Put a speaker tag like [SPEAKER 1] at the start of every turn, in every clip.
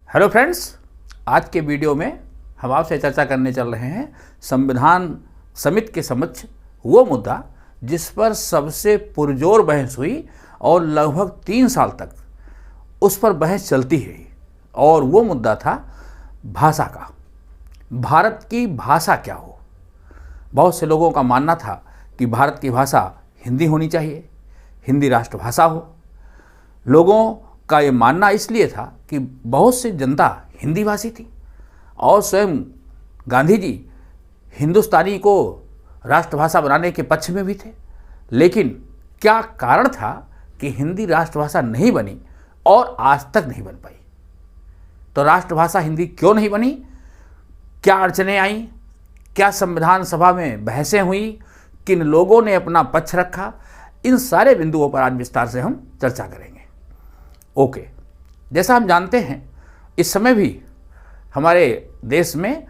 [SPEAKER 1] Hello friends, आज के video में हम आपसे चर्चा करने चल रहे हैं संविधान समिति के समक्ष वो मुद्दा जिस पर सबसे पुरजोर बहस हुई और लगभग 3 साल तक उस पर बहस चलती रही। और वो मुद्दा था भाषा का। भारत की भाषा क्या हो। बहुत से लोगों का मानना था कि भारत की भाषा हिंदी होनी चाहिए, हिंदी राष्ट्रभाषा हो। लोगों का ये मानना इसलिए था कि बहुत सी जनता हिंदी भाषी थी और स्वयं गांधी जी हिंदुस्तानी को राष्ट्रभाषा बनाने के पक्ष में भी थे। लेकिन क्या कारण था कि हिंदी राष्ट्रभाषा नहीं बनी और आज तक नहीं बन पाई? तो राष्ट्रभाषा हिंदी क्यों नहीं बनी? क्या अड़चनें आईं? क्या संविधान सभा में बहसें हुई? किन लोगों ने अपना पक्ष रखा? इन सारे बिंदुओं पर आज विस्तार से हम चर्चा करेंगे। ओके, जैसा हम जानते हैं इस समय भी हमारे देश में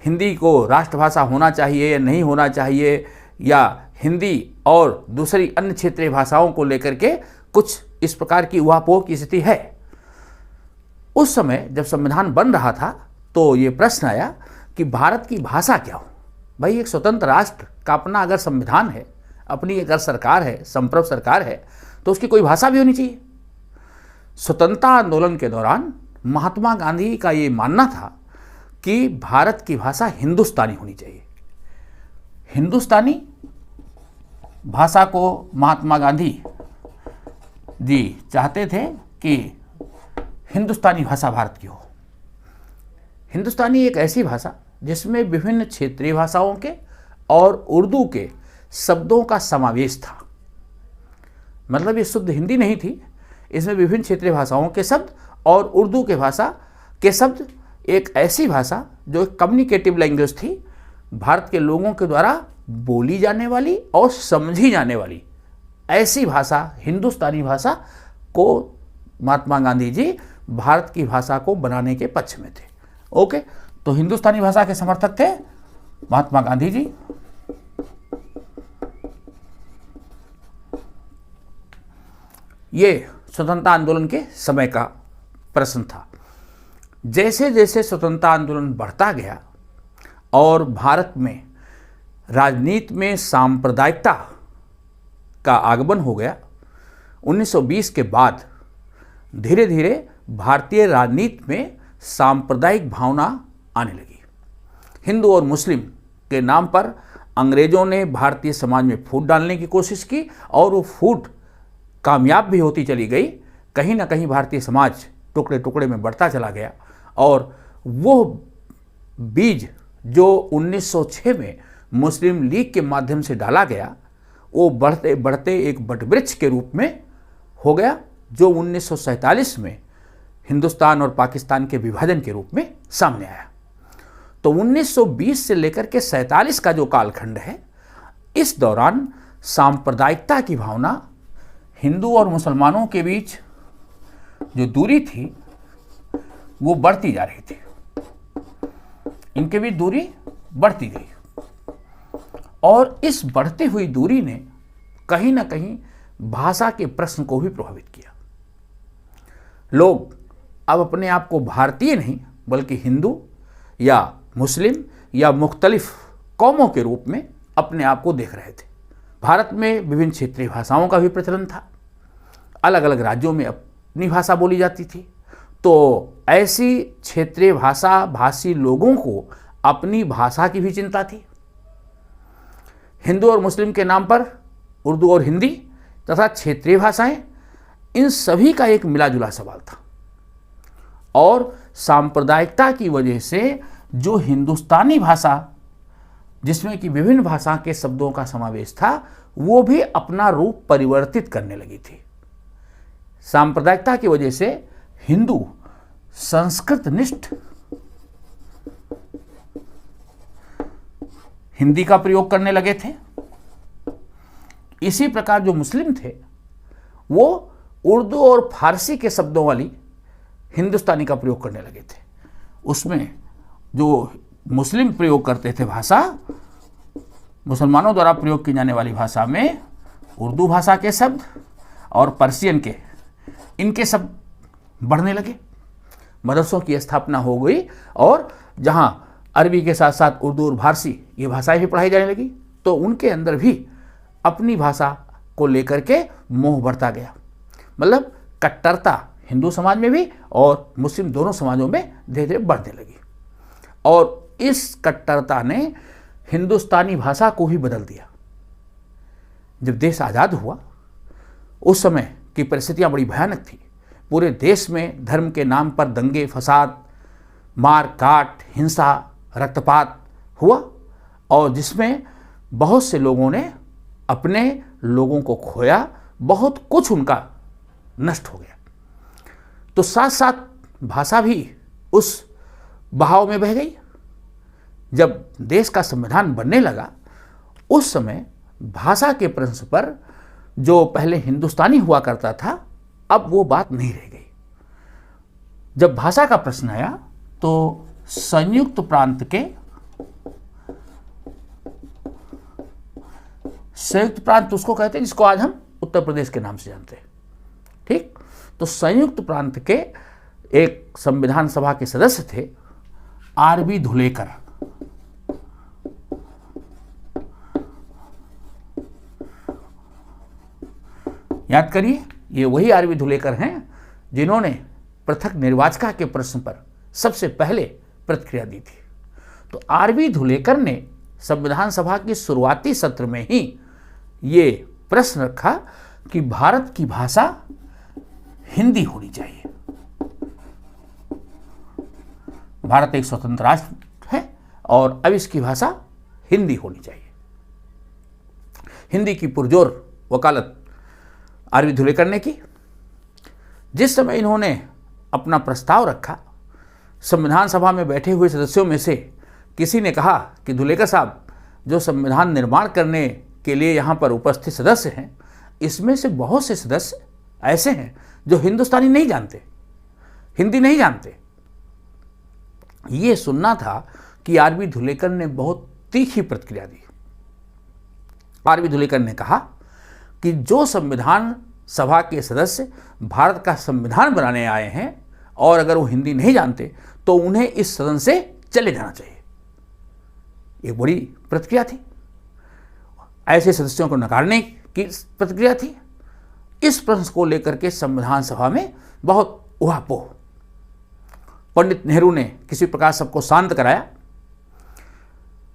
[SPEAKER 1] हिंदी को राष्ट्रभाषा होना चाहिए या नहीं होना चाहिए, या हिंदी और दूसरी अन्य क्षेत्रीय भाषाओं को लेकर के कुछ इस प्रकार की उहापोह की स्थिति है। उस समय जब संविधान बन रहा था तो ये प्रश्न आया कि भारत की भाषा क्या हो। भाई, एक स्वतंत्र राष्ट्र का अपना अगर संविधान है, अपनी अगर सरकार है, संप्रभु सरकार है, तो उसकी कोई भाषा भी होनी चाहिए। स्वतंत्रता आंदोलन के दौरान महात्मा गांधी का ये मानना था कि भारत की भाषा हिंदुस्तानी होनी चाहिए। हिंदुस्तानी भाषा को महात्मा गांधी जी चाहते थे कि हिंदुस्तानी भाषा भारत की हो। हिंदुस्तानी एक ऐसी भाषा जिसमें विभिन्न क्षेत्रीय भाषाओं के और उर्दू के शब्दों का समावेश था। मतलब ये शुद्ध हिंदी नहीं थी, इसमें विभिन्न क्षेत्रीय भाषाओं के शब्द और उर्दू के भाषा के शब्द, एक ऐसी भाषा जो एक कम्युनिकेटिव लैंग्वेज थी, भारत के लोगों के द्वारा बोली जाने वाली और समझी जाने वाली ऐसी भाषा, हिंदुस्तानी भाषा को महात्मा गांधी जी भारत की भाषा को बनाने के पक्ष में थे। ओके, तो हिंदुस्तानी भाषा के समर्थक थे महात्मा गांधी जी। ये स्वतंत्रता आंदोलन के समय का प्रश्न था। जैसे जैसे स्वतंत्रता आंदोलन बढ़ता गया और भारत में राजनीति में सांप्रदायिकता का आगमन हो गया, 1920 के बाद धीरे धीरे भारतीय राजनीति में सांप्रदायिक भावना आने लगी। हिंदू और मुस्लिम के नाम पर अंग्रेजों ने भारतीय समाज में फूट डालने की कोशिश की और वो फूट कामयाब भी होती चली गई। कहीं ना कहीं भारतीय समाज टुकड़े टुकड़े में बढ़ता चला गया और वो बीज जो 1906 में मुस्लिम लीग के माध्यम से डाला गया, वो बढ़ते बढ़ते एक वटवृक्ष के रूप में हो गया, जो 1947 में हिंदुस्तान और पाकिस्तान के विभाजन के रूप में सामने आया। तो 1920 से लेकर के 47 का जो कालखंड है, इस दौरान सांप्रदायिकता की भावना, हिंदू और मुसलमानों के बीच जो दूरी थी वो बढ़ती जा रही थी। इनके बीच दूरी बढ़ती गई और इस बढ़ती हुई दूरी ने कहीं ना कहीं भाषा के प्रश्न को भी प्रभावित किया। लोग अब अपने आप को भारतीय नहीं बल्कि हिंदू या मुस्लिम या मुख्तलिफ कौमों के रूप में अपने आप को देख रहे थे। भारत में विभिन्न क्षेत्रीय भाषाओं का भी प्रचलन था, अलग अलग राज्यों में अपनी भाषा बोली जाती थी। तो ऐसी क्षेत्रीय भाषा भाषी लोगों को अपनी भाषा की भी चिंता थी। हिंदू और मुस्लिम के नाम पर उर्दू और हिंदी तथा क्षेत्रीय भाषाएं, इन सभी का एक मिला जुला सवाल था। और सांप्रदायिकता की वजह से जो हिंदुस्तानी भाषा, जिसमें कि विभिन्न भाषा के शब्दों का समावेश था, वो भी अपना रूप परिवर्तित करने लगी थी। सांप्रदायिकता की वजह से हिंदू संस्कृत निष्ठ हिंदी का प्रयोग करने लगे थे। इसी प्रकार जो मुस्लिम थे वो उर्दू और फारसी के शब्दों वाली हिंदुस्तानी का प्रयोग करने लगे थे। उसमें जो मुस्लिम प्रयोग करते थे भाषा, मुसलमानों द्वारा प्रयोग की जाने वाली भाषा में उर्दू भाषा के शब्द और पर्शियन के, इनके शब्द बढ़ने लगे। मदरसों की स्थापना हो गई और जहाँ अरबी के साथ साथ उर्दू और फारसी ये भाषाएं भी पढ़ाई जाने लगी, तो उनके अंदर भी अपनी भाषा को लेकर के मोह बढ़ता गया। मतलब कट्टरता हिंदू समाज में भी और मुस्लिम दोनों समाजों में धीरे धीरे बढ़ने लगी और इस कट्टरता ने हिंदुस्तानी भाषा को ही बदल दिया। जब देश आज़ाद हुआ उस समय की परिस्थितियाँ बड़ी भयानक थी। पूरे देश में धर्म के नाम पर दंगे फसाद, मार काट, हिंसा, रक्तपात हुआ और जिसमें बहुत से लोगों ने अपने लोगों को खोया, बहुत कुछ उनका नष्ट हो गया। तो साथ साथ भाषा भी उस बहाव में बह गई। जब देश का संविधान बनने लगा उस समय भाषा के प्रश्न पर जो पहले हिंदुस्तानी हुआ करता था, अब वो बात नहीं रह गई। जब भाषा का प्रश्न आया तो संयुक्त प्रांत उसको कहते हैं जिसको आज हम उत्तर प्रदेश के नाम से जानते हैं। ठीक, तो संयुक्त प्रांत के एक संविधान सभा के सदस्य थे आरबी धुलेकर। याद करिए, ये वही आरबी धुलेकर हैं जिन्होंने पृथक निर्वाचिका के प्रश्न पर सबसे पहले प्रतिक्रिया दी थी। तो आरबी धुलेकर ने संविधान सभा के शुरुआती सत्र में ही ये प्रश्न रखा कि भारत की भाषा हिंदी होनी चाहिए। भारत एक स्वतंत्र राष्ट्र है और अब इसकी भाषा हिंदी होनी चाहिए। हिंदी की पुरजोर वकालत आरबी धुलेकर ने की। जिस समय इन्होंने अपना प्रस्ताव रखा, संविधान सभा में बैठे हुए सदस्यों में से किसी ने कहा कि धुलेकर साहब, जो संविधान निर्माण करने के लिए यहाँ पर उपस्थित सदस्य हैं, इसमें से बहुत से सदस्य ऐसे हैं जो हिंदुस्तानी नहीं जानते, हिंदी नहीं जानते। ये सुनना था कि आरबी धुलेकर ने बहुत तीखी प्रतिक्रिया दी। आरबी धुलेकर ने कहा कि जो संविधान सभा के सदस्य भारत का संविधान बनाने आए हैं और अगर वो हिंदी नहीं जानते तो उन्हें इस सदन से चले जाना चाहिए। एक बड़ी प्रतिक्रिया थी, ऐसे सदस्यों को नकारने की प्रतिक्रिया थी। इस प्रश्न को लेकर के संविधान सभा में बहुत उहापोह। पंडित नेहरू ने किसी प्रकार सबको शांत कराया।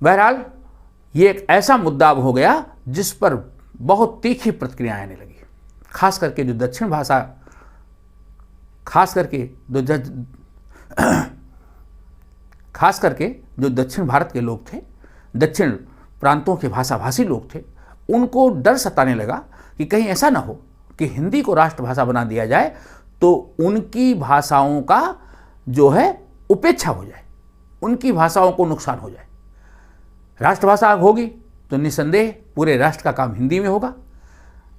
[SPEAKER 1] बहरहाल ये एक ऐसा मुद्दा हो गया जिस पर बहुत तीखी प्रतिक्रियाएं आने लगी। खास करके जो दक्षिण भाषा, खास करके जो दक्षिण भारत के लोग थे, दक्षिण प्रांतों के भाषाभाषी लोग थे, उनको डर सताने लगा कि कहीं ऐसा ना हो कि हिंदी को राष्ट्रभाषा बना दिया जाए तो उनकी भाषाओं का जो है उपेक्षा हो जाए, उनकी भाषाओं को नुकसान हो जाए। राष्ट्रभाषा होगी तो निसंदेह पूरे राष्ट्र का काम हिंदी में होगा।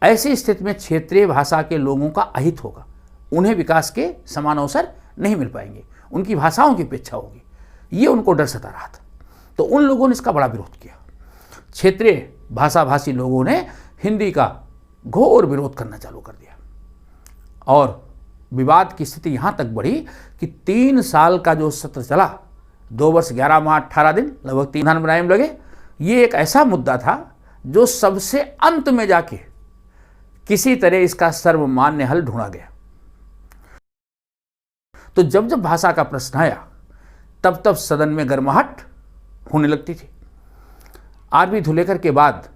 [SPEAKER 1] ऐसी स्थिति में क्षेत्रीय भाषा के लोगों का अहित होगा, उन्हें विकास के समान अवसर नहीं मिल पाएंगे, उनकी भाषाओं की उपेक्षा होगी। ये उनको डर सता रहा था। तो उन लोगों ने इसका बड़ा विरोध किया। क्षेत्रीय भाषाभाषी लोगों ने हिंदी का घोर विरोध करना चालू कर दिया और विवाद की स्थिति यहाँ तक बढ़ी कि 3 साल का जो सत्र चला, 2 वर्ष 11 माह 18 दिन, लगभग 3 महीने बनाने में लगे। ये एक ऐसा मुद्दा था जो सबसे अंत में जाके किसी तरह इसका सर्वमान्य हल ढूंढा गया। तो जब जब भाषा का प्रश्न आया तब तब सदन में गर्माहट होने लगती थी। आरबी धुलेकर के बाद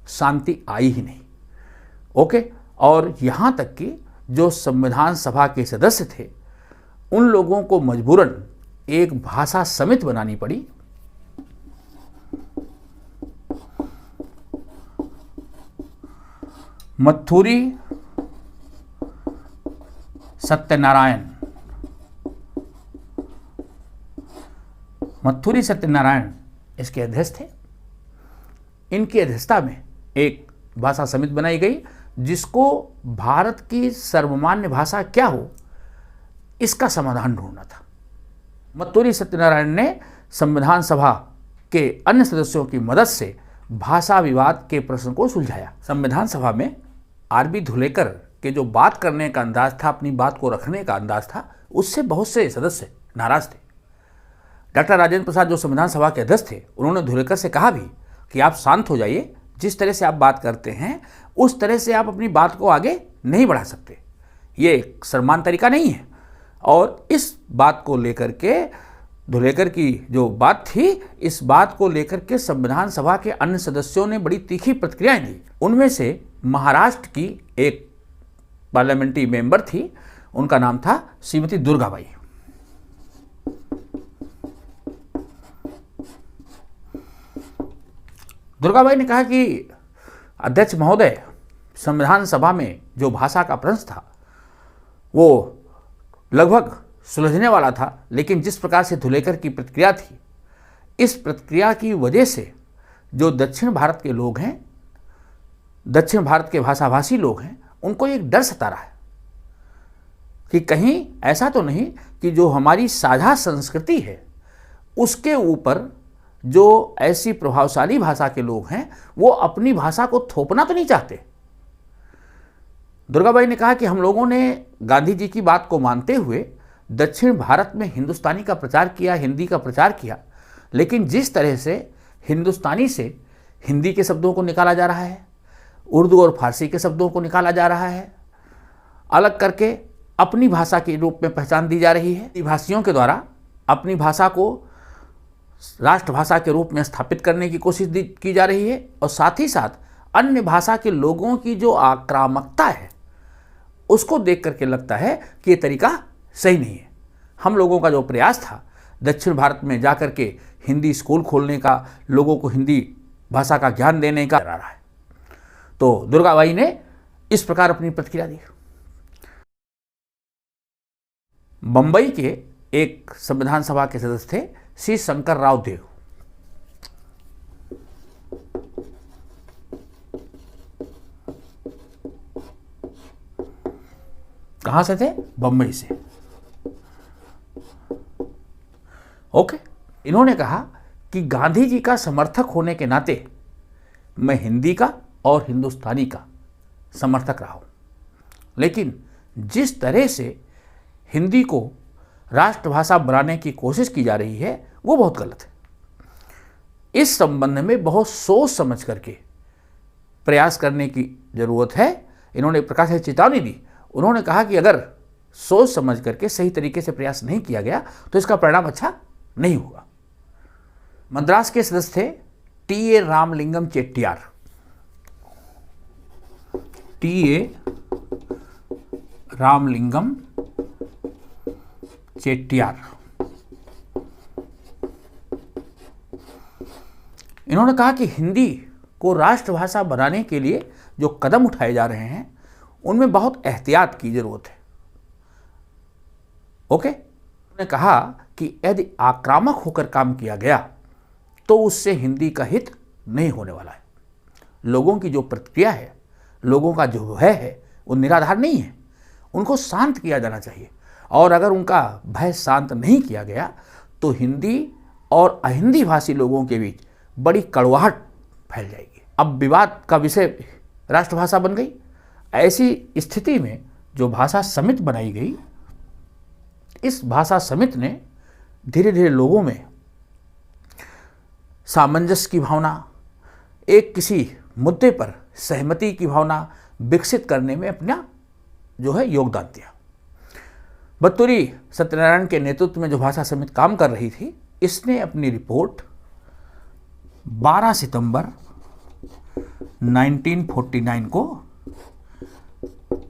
[SPEAKER 1] शांति आई ही नहीं। ओके, और यहाँ तक कि जो संविधान सभा के सदस्य थे उन लोगों को मजबूरन एक भाषा समिति बनानी पड़ी। मत्थुरी सत्यनारायण इसके अध्यक्ष थे। इनकी अध्यक्षता में एक भाषा समिति बनाई गई जिसको भारत की सर्वमान्य भाषा क्या हो इसका समाधान ढूंढना था। मत्थुरी सत्यनारायण ने संविधान सभा के अन्य सदस्यों की मदद से भाषा विवाद के प्रश्न को सुलझाया। संविधान सभा में आरबी धुलेकर के जो बात करने का अंदाज था, अपनी बात को रखने का अंदाज था, उससे बहुत से सदस्य नाराज थे। डॉक्टर राजेंद्र प्रसाद जो संविधान सभा के अध्यक्ष थे, उन्होंने धुलेकर से कहा भी कि आप शांत हो जाइए, जिस तरह से आप बात करते हैं उस तरह से आप अपनी बात को आगे नहीं बढ़ा सकते, ये एक सम्मान तरीका नहीं है। और इस बात को लेकर के धुलेकर की जो बात थी, इस बात को लेकर के संविधान सभा के अन्य सदस्यों ने बड़ी तीखी प्रतिक्रियाएं दी। उनमें से महाराष्ट्र की एक पार्लियामेंट्री मेंबर थी, उनका नाम था श्रीमती दुर्गाबाई। दुर्गाबाई ने कहा कि अध्यक्ष महोदय, संविधान सभा में जो भाषा का प्रश्न था वो लगभग सुलझने वाला था, लेकिन जिस प्रकार से धुलेकर की प्रतिक्रिया थी, इस प्रतिक्रिया की वजह से जो दक्षिण भारत के लोग हैं, दक्षिण भारत के भाषाभाषी लोग हैं, उनको एक डर सता रहा है कि कहीं ऐसा तो नहीं कि जो हमारी साझा संस्कृति है उसके ऊपर जो ऐसी प्रभावशाली भाषा के लोग हैं वो अपनी भाषा को थोपना तो नहीं चाहते। दुर्गाबाई ने कहा कि हम लोगों ने गांधी जी की बात को मानते हुए दक्षिण भारत में हिंदुस्तानी का प्रचार किया, हिंदी का प्रचार किया, लेकिन जिस तरह से हिंदुस्तानी से हिंदी के शब्दों को निकाला जा रहा है, उर्दू और फारसी के शब्दों को निकाला जा रहा है, अलग करके अपनी भाषा के रूप में पहचान दी जा रही है। भाषियों के द्वारा अपनी भाषा को राष्ट्रभाषा के रूप में स्थापित करने की कोशिश की जा रही है, और साथ ही साथ अन्य भाषा के लोगों की जो आक्रामकता है उसको देख करके लगता है कि ये तरीका सही नहीं है। हम लोगों का जो प्रयास था दक्षिण भारत में जाकर के हिंदी स्कूल खोलने का, लोगों को हिंदी भाषा का ज्ञान देने का रहा है। तो दुर्गाबाई ने इस प्रकार अपनी प्रतिक्रिया दी। बंबई के एक संविधान सभा के सदस्य थे श्री शंकर राव देव। कहां से थे? बंबई से। ओके, इन्होंने कहा कि गांधी जी का समर्थक होने के नाते मैं हिंदी का और हिंदुस्तानी का समर्थक रहा हूं, लेकिन जिस तरह से हिंदी को राष्ट्रभाषा बनाने की कोशिश की जा रही है वो बहुत गलत है। इस संबंध में बहुत सोच समझ करके प्रयास करने की जरूरत है। इन्होंने प्रकाश से चेतावनी दी। उन्होंने कहा कि अगर सोच समझ करके सही तरीके से प्रयास नहीं किया गया तो इसका परिणाम अच्छा नहीं होगा। मद्रास के सदस्य थे टी.ए. रामलिंगम चेट्टियार। टी.ए. रामलिंगम चेट्टियार। इन्होंने कहा कि हिंदी को राष्ट्रभाषा बनाने के लिए जो कदम उठाए जा रहे हैं उनमें बहुत एहतियात की जरूरत है। ओके, उन्होंने कहा कि यदि आक्रामक होकर काम किया गया तो उससे हिंदी का हित नहीं होने वाला है। लोगों की जो प्रतिक्रिया है, लोगों का जो भय है वो निराधार नहीं है, उनको शांत किया जाना चाहिए। और अगर उनका भय शांत नहीं किया गया तो हिंदी और अहिंदी भाषी लोगों के बीच बड़ी कड़वाहट फैल जाएगी। अब विवाद का विषय राष्ट्रभाषा बन गई। ऐसी स्थिति में जो भाषा समिति बनाई गई, इस भाषा समिति ने धीरे धीरे लोगों में सामंजस्य की भावना, एक किसी मुद्दे पर सहमति की भावना विकसित करने में अपना जो है योगदान दिया। बत्तूरी सत्यनारायण के नेतृत्व में जो भाषा समिति काम कर रही थी, इसने अपनी रिपोर्ट 12 सितंबर 1949 को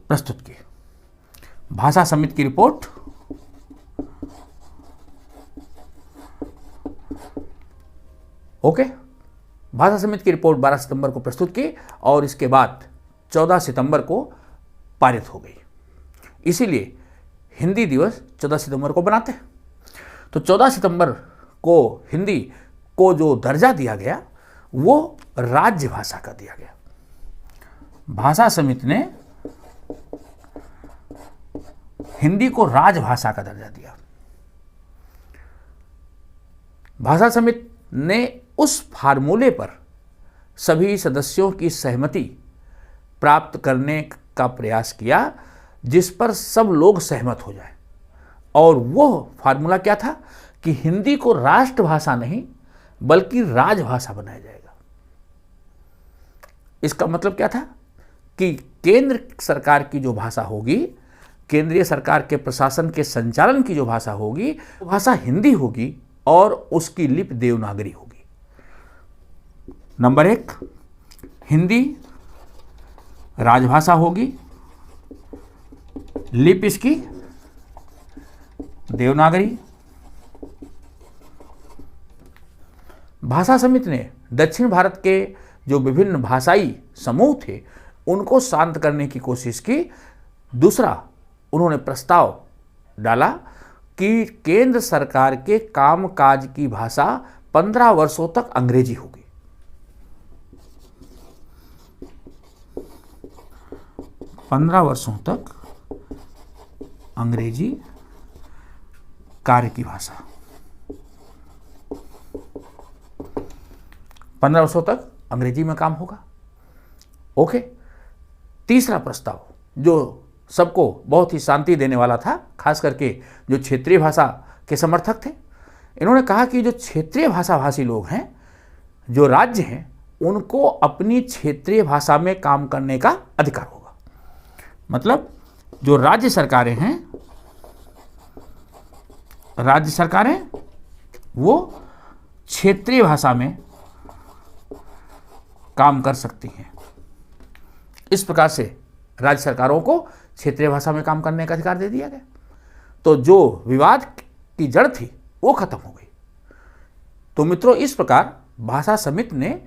[SPEAKER 1] प्रस्तुत की। भाषा समिति की रिपोर्ट ओके, भाषा समिति की रिपोर्ट 12 सितंबर को प्रस्तुत की और इसके बाद 14 सितंबर को पारित हो गई। इसीलिए हिंदी दिवस 14 सितंबर को बनाते हैं। तो 14 सितंबर को हिंदी को जो दर्जा दिया गया वो राज्य भाषा का दिया गया। भाषा समिति ने हिंदी को राजभाषा का दर्जा दिया। भाषा समिति ने उस फार्मूले पर सभी सदस्यों की सहमति प्राप्त करने का प्रयास किया जिस पर सब लोग सहमत हो जाए। और वो फार्मूला क्या था कि हिंदी को राष्ट्रभाषा नहीं बल्कि राजभाषा बनाया जाएगा। इसका मतलब क्या था कि केंद्र सरकार की जो भाषा होगी, केंद्रीय सरकार के प्रशासन के संचालन की जो भाषा होगी, वो भाषा हिंदी होगी और उसकी लिपि देवनागरी होगी। नंबर 1, हिंदी राजभाषा होगी, लिपि इसकी देवनागरी। भाषा समिति ने दक्षिण भारत के जो विभिन्न भाषाई समूह थे उनको शांत करने की कोशिश की। दूसरा, उन्होंने प्रस्ताव डाला कि केंद्र सरकार के कामकाज की भाषा 15 वर्षों तक अंग्रेजी होगी। 15 वर्षों तक अंग्रेजी कार्य की भाषा, 15 वर्षों तक अंग्रेजी में काम होगा। ओके। तीसरा प्रस्ताव जो सबको बहुत ही शांति देने वाला था, खास करके जो क्षेत्रीय भाषा के समर्थक थे, इन्होंने कहा कि जो क्षेत्रीय भाषा भाषी लोग हैं, जो राज्य हैं, उनको अपनी क्षेत्रीय भाषा में काम करने का अधिकार होगा। मतलब जो राज्य सरकारें हैं, वो क्षेत्रीय भाषा में काम कर सकती हैं। इस प्रकार से राज्य सरकारों को क्षेत्रीय भाषा में काम करने का अधिकार दे दिया गया। तो जो विवाद की जड़ थी वो खत्म हो गई। तो मित्रों, इस प्रकार भाषा समिति ने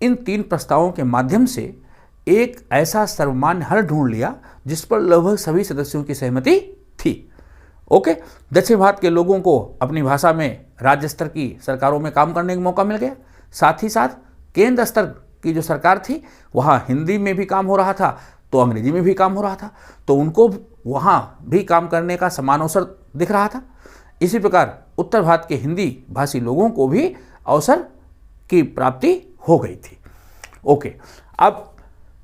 [SPEAKER 1] इन 3 प्रस्तावों के माध्यम से एक ऐसा सर्वमान्य हल ढूंढ लिया जिस पर लगभग सभी सदस्यों की सहमति थी। ओके। दक्षिण भारत के लोगों को अपनी भाषा में राज्य स्तर की सरकारों में काम करने का मौका मिल गया। साथ ही साथ केंद्र स्तर की जो सरकार थी वहाँ हिंदी में भी काम हो रहा था तो अंग्रेजी में भी काम हो रहा था, तो उनको वहाँ भी काम करने का समान अवसर दिख रहा था। इसी प्रकार उत्तर भारत के हिंदी भाषी लोगों को भी अवसर की प्राप्ति हो गई थी। ओके। अब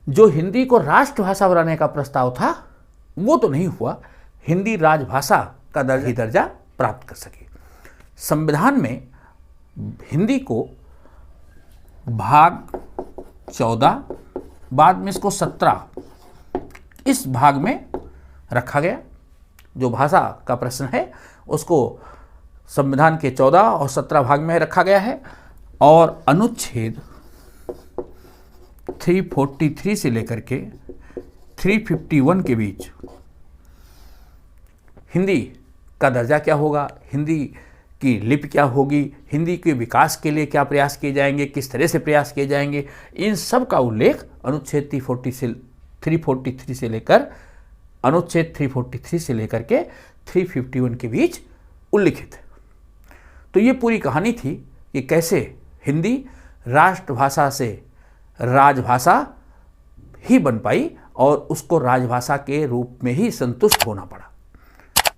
[SPEAKER 1] जो हिंदी को राष्ट्रभाषा बनाने का प्रस्ताव था वो तो नहीं हुआ, हिंदी राजभाषा का दर्जा प्राप्त कर सके। संविधान में हिंदी को भाग 14, बाद में इसको 17 इस भाग में रखा गया। जो भाषा का प्रश्न है उसको संविधान के 14 और 17 भाग में रखा गया है और अनुच्छेद 343 से लेकर के 351 के बीच हिंदी का दर्जा क्या होगा, हिंदी की लिपि क्या होगी, हिंदी के विकास के लिए क्या प्रयास किए जाएंगे, किस तरह से प्रयास किए जाएंगे, इन सब का उल्लेख अनुच्छेद 343 से लेकर अनुच्छेद 343 से लेकर के 351 के बीच उल्लिखित है। तो ये पूरी कहानी थी कि कैसे हिंदी राष्ट्रभाषा से राजभाषा ही बन पाई और उसको राजभाषा के रूप में ही संतुष्ट होना पड़ा।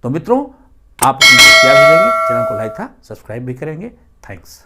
[SPEAKER 1] तो मित्रों, आप इसमें क्या भी देंगे, चैनल को लाइक था सब्सक्राइब भी करेंगे। थैंक्स।